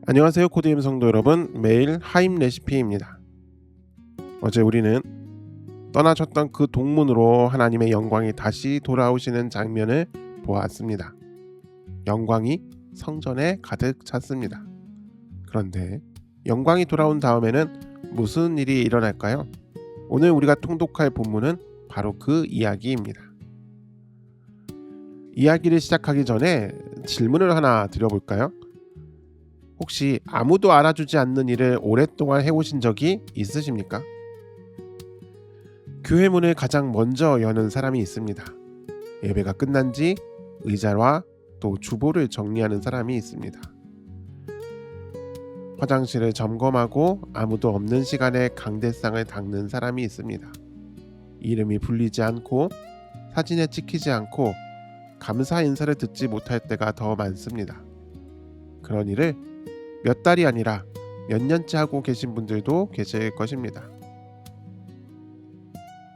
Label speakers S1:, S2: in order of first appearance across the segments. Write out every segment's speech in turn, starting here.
S1: 안녕하세요. 코드임 성도 여러분, 매일 하임 레시피입니다. 어제 우리는 떠나셨던 그 동문으로 하나님의 영광이 다시 돌아오시는 장면을 보았습니다. 영광이 성전에 가득 찼습니다. 그런데 영광이 돌아온 다음에는 무슨 일이 일어날까요? 오늘 우리가 통독할 본문은 바로 그 이야기입니다. 이야기를 시작하기 전에 질문을 하나 드려볼까요? 혹시 아무도 알아주지 않는 일을 오랫동안 해오신 적이 있으십니까? 교회 문을 가장 먼저 여는 사람이 있습니다. 예배가 끝난 지 의자와 또 주보를 정리하는 사람이 있습니다. 화장실을 점검하고 아무도 없는 시간에 강대상을 닦는 사람이 있습니다. 이름이 불리지 않고 사진에 찍히지 않고 감사 인사를 듣지 못할 때가 더 많습니다. 그런 일을 몇 달이 아니라 몇 년째 하고 계신 분들도 계실 것입니다.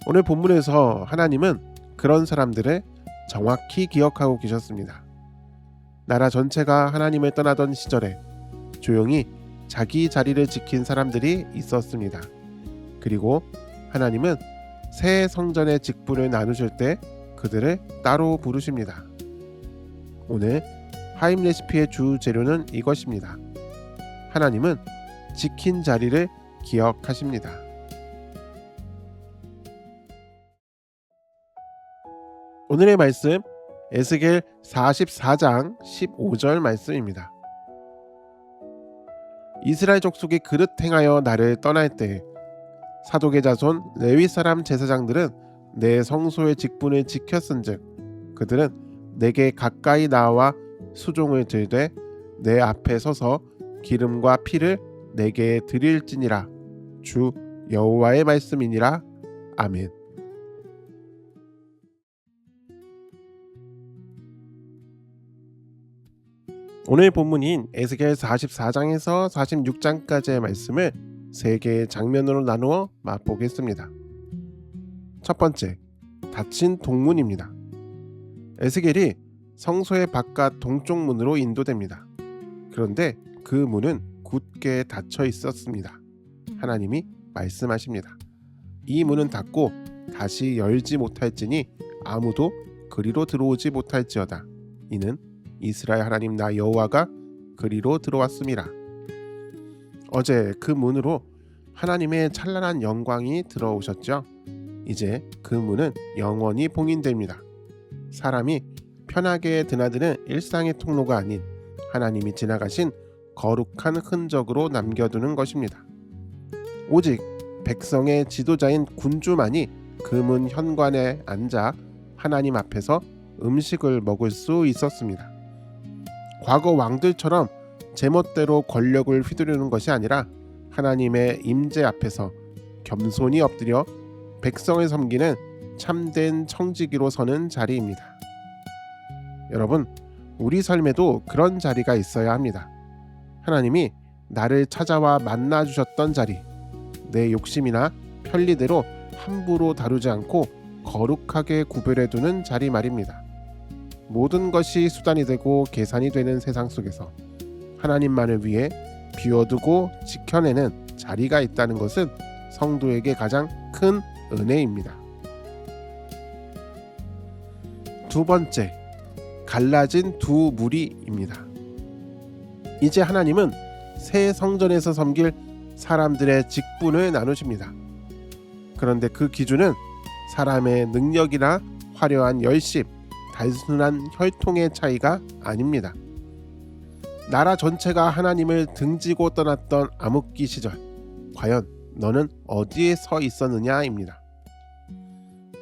S1: 오늘 본문에서 하나님은 그런 사람들을 정확히 기억하고 계셨습니다. 나라 전체가 하나님을 떠나던 시절에 조용히 자기 자리를 지킨 사람들이 있었습니다. 그리고 하나님은 새 성전의 직분을 나누실 때 그들을 따로 부르십니다. 오늘 하임 레시피의 주 재료는 이것입니다. 하나님은 지킨 자리를 기억하십니다. 오늘의 말씀 에스겔 44장 15절 말씀입니다. 이스라엘 족속이 그릇 행하여 나를 떠날 때 사독의 자손 레위 사람 제사장들은 내 성소의 직분을 지켰은즉 그들은 내게 가까이 나와 수종을 들되 내 앞에 서서 기름과 피를 내게 드릴지니라. 주 여호와의 말씀이니라. 아멘. 오늘 본문인 에스겔 44장에서 46장까지의 말씀을 세 개의 장면으로 나누어 맛보겠습니다. 첫 번째, 닫힌 동문입니다. 에스겔이 성소의 바깥 동쪽 문으로 인도됩니다. 그런데 그 문은 굳게 닫혀 있었습니다. 하나님이 말씀하십니다. 이 문은 닫고 다시 열지 못할지니 아무도 그리로 들어오지 못할지어다. 이는 이스라엘 하나님 나 여호와가 그리로 들어왔음이라. 어제 그 문으로 하나님의 찬란한 영광이 들어오셨죠. 이제 그 문은 영원히 봉인됩니다. 사람이 편하게 드나드는 일상의 통로가 아닌 하나님이 지나가신 거룩한 흔적으로 남겨두는 것입니다. 오직 백성의 지도자인 군주만이 그 문 현관에 앉아 하나님 앞에서 음식을 먹을 수 있었습니다. 과거 왕들처럼 제멋대로 권력을 휘두르는 것이 아니라 하나님의 임재 앞에서 겸손히 엎드려 백성을 섬기는 참된 청지기로 서는 자리입니다. 여러분, 우리 삶에도 그런 자리가 있어야 합니다. 하나님이 나를 찾아와 만나주셨던 자리, 내 욕심이나 편리대로 함부로 다루지 않고 거룩하게 구별해두는 자리 말입니다. 모든 것이 수단이 되고 계산이 되는 세상 속에서 하나님만을 위해 비워두고 지켜내는 자리가 있다는 것은 성도에게 가장 큰 은혜입니다. 두 번째, 갈라진 두 무리입니다. 이제 하나님은 새 성전에서 섬길 사람들의 직분을 나누십니다. 그런데 그 기준은 사람의 능력이나 화려한 열심, 단순한 혈통의 차이가 아닙니다. 나라 전체가 하나님을 등지고 떠났던 암흑기 시절, 과연 너는 어디에 서 있었느냐입니다.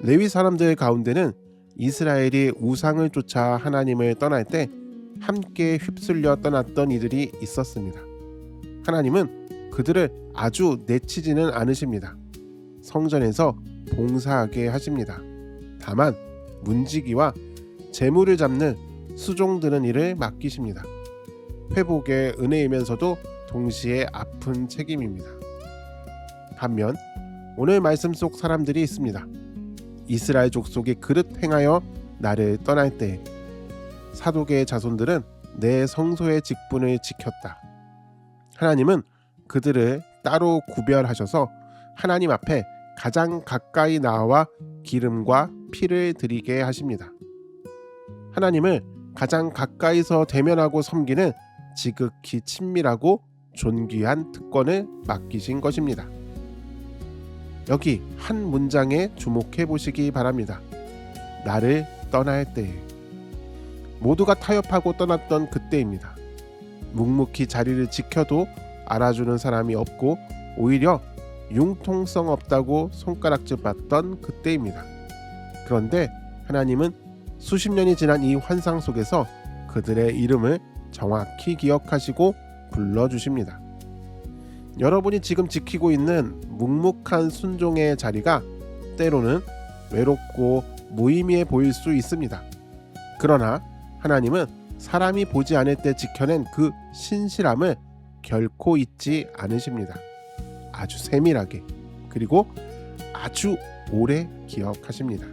S1: 레위 사람들 가운데는 이스라엘이 우상을 쫓아 하나님을 떠날 때 함께 휩쓸려 떠났던 이들이 있었습니다. 하나님은 그들을 아주 내치지는 않으십니다. 성전에서 봉사하게 하십니다. 다만 문지기와 재물을 잡는 수종드는 일을 맡기십니다. 회복의 은혜이면서도 동시에 아픈 책임입니다. 반면 오늘 말씀 속 사람들이 있습니다. 이스라엘 족속이 그릇 행하여 나를 떠날 때 사독의 자손들은 내 성소의 직분을 지켰다. 하나님은 그들을 따로 구별하셔서 하나님 앞에 가장 가까이 나와 기름과 피를 드리게 하십니다. 하나님을 가장 가까이서 대면하고 섬기는 지극히 친밀하고 존귀한 특권을 맡기신 것입니다. 여기 한 문장에 주목해 보시기 바랍니다. 나를 떠날 때에. 모두가 타협하고 떠났던 그때입니다. 묵묵히 자리를 지켜도 알아주는 사람이 없고 오히려 융통성 없다고 손가락질 받던 그때입니다. 그런데 하나님은 수십 년이 지난 이 환상 속에서 그들의 이름을 정확히 기억하시고 불러주십니다. 여러분이 지금 지키고 있는 묵묵한 순종의 자리가 때로는 외롭고 무의미해 보일 수 있습니다. 그러나 하나님은 사람이 보지 않을 때 지켜낸 그 신실함을 결코 잊지 않으십니다. 아주 세밀하게 그리고 아주 오래 기억하십니다.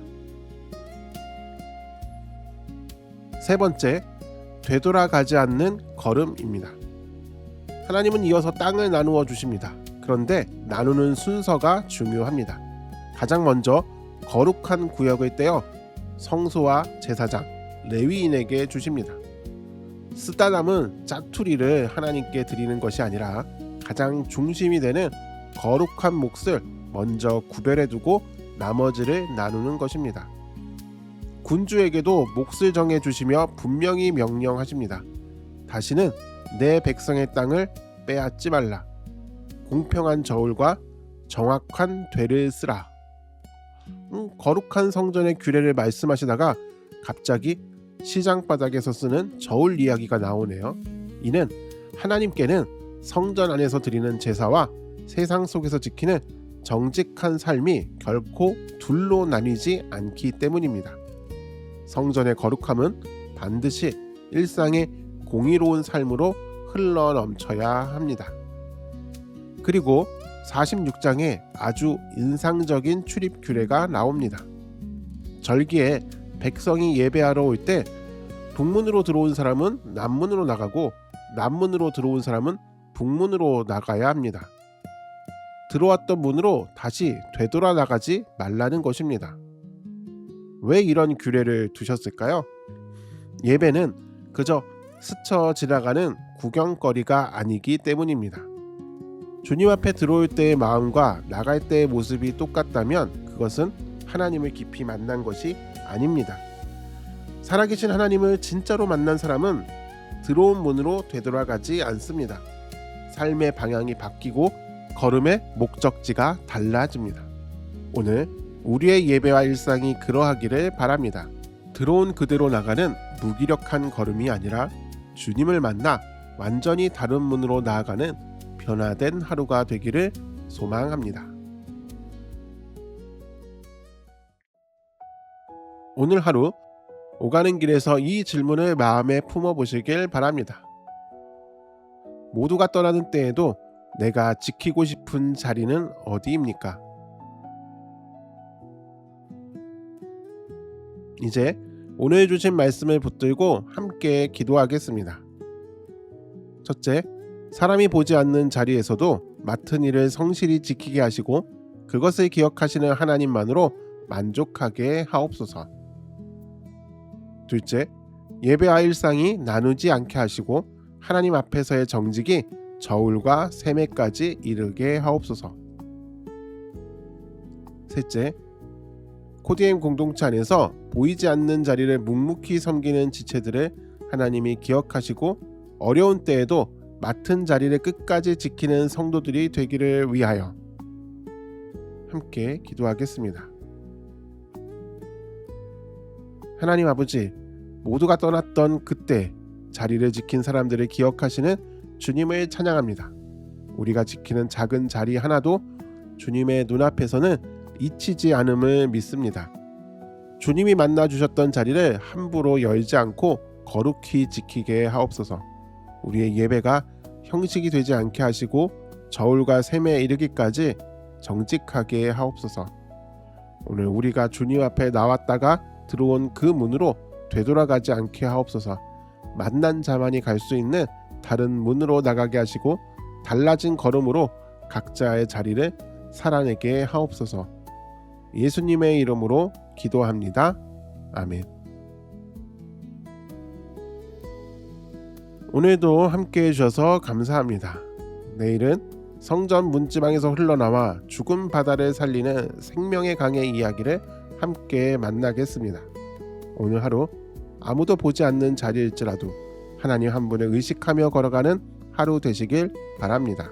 S1: 세 번째, 되돌아가지 않는 걸음입니다. 하나님은 이어서 땅을 나누어 주십니다. 그런데 나누는 순서가 중요합니다. 가장 먼저 거룩한 구역을 떼어 성소와 제사장, 레위인에게 주십니다. 쓰다 남은 짜투리를 하나님께 드리는 것이 아니라 가장 중심이 되는 거룩한 몫을 먼저 구별해 두고 나머지를 나누는 것입니다. 군주에게도 몫을 정해 주시며 분명히 명령하십니다. 다시는 내 백성의 땅을 빼앗지 말라. 공평한 저울과 정확한 되를 쓰라. 거룩한 성전의 규례를 말씀하시다가 갑자기 시장 바닥에서 쓰는 저울 이야기가 나오네요. 이는 하나님께는 성전 안에서 드리는 제사와 세상 속에서 지키는 정직한 삶이 결코 둘로 나뉘지 않기 때문입니다. 성전의 거룩함은 반드시 일상의 공의로운 삶으로 흘러넘쳐야 합니다. 그리고 46장에 아주 인상적인 출입 규례가 나옵니다. 절기에 백성이 예배하러 올 때 북문으로 들어온 사람은 남문으로 나가고 남문으로 들어온 사람은 북문으로 나가야 합니다. 들어왔던 문으로 다시 되돌아 나가지 말라는 것입니다. 왜 이런 규례를 두셨을까요? 예배는 그저 스쳐 지나가는 구경거리가 아니기 때문입니다. 주님 앞에 들어올 때의 마음과 나갈 때의 모습이 똑같다면 그것은 하나님을 깊이 만난 것이 아닙니다. 살아계신 하나님을 진짜로 만난 사람은 들어온 문으로 되돌아가지 않습니다. 삶의 방향이 바뀌고 걸음의 목적지가 달라집니다. 오늘 우리의 예배와 일상이 그러하기를 바랍니다. 들어온 그대로 나가는 무기력한 걸음이 아니라 주님을 만나 완전히 다른 문으로 나아가는 변화된 하루가 되기를 소망합니다. 오늘 하루 오가는 길에서 이 질문을 마음에 품어보시길 바랍니다. 모두가 떠나는 때에도 내가 지키고 싶은 자리는 어디입니까? 이제 오늘 주신 말씀을 붙들고 함께 기도하겠습니다. 첫째, 사람이 보지 않는 자리에서도 맡은 일을 성실히 지키게 하시고 그것을 기억하시는 하나님만으로 만족하게 하옵소서. 둘째, 예배와 일상이 나누지 않게 하시고 하나님 앞에서의 정직이 저울과 세매까지 이르게 하옵소서. 셋째, 코디엠 공동체 안에서 보이지 않는 자리를 묵묵히 섬기는 지체들을 하나님이 기억하시고 어려운 때에도 맡은 자리를 끝까지 지키는 성도들이 되기를 위하여 함께 기도하겠습니다. 하나님 아버지, 모두가 떠났던 그때 자리를 지킨 사람들을 기억하시는 주님을 찬양합니다. 우리가 지키는 작은 자리 하나도 주님의 눈앞에서는 잊히지 않음을 믿습니다. 주님이 만나 주셨던 자리를 함부로 열지 않고 거룩히 지키게 하옵소서. 우리의 예배가 형식이 되지 않게 하시고 저울과 셈에 이르기까지 정직하게 하옵소서. 오늘 우리가 주님 앞에 나왔다가 들어온 그 문으로 되돌아가지 않게 하옵소서. 만난 자만이 갈 수 있는 다른 문으로 나가게 하시고 달라진 걸음으로 각자의 자리를 살아내게 하옵소서. 예수님의 이름으로 기도합니다. 아멘. 오늘도 함께해 주셔서 감사합니다. 내일은 성전 문지방에서 흘러나와 죽은 바다를 살리는 생명의 강의 이야기를 함께 만나겠습니다. 오늘 하루 아무도 보지 않는 자리일지라도 하나님 한 분을 의식하며 걸어가는 하루 되시길 바랍니다.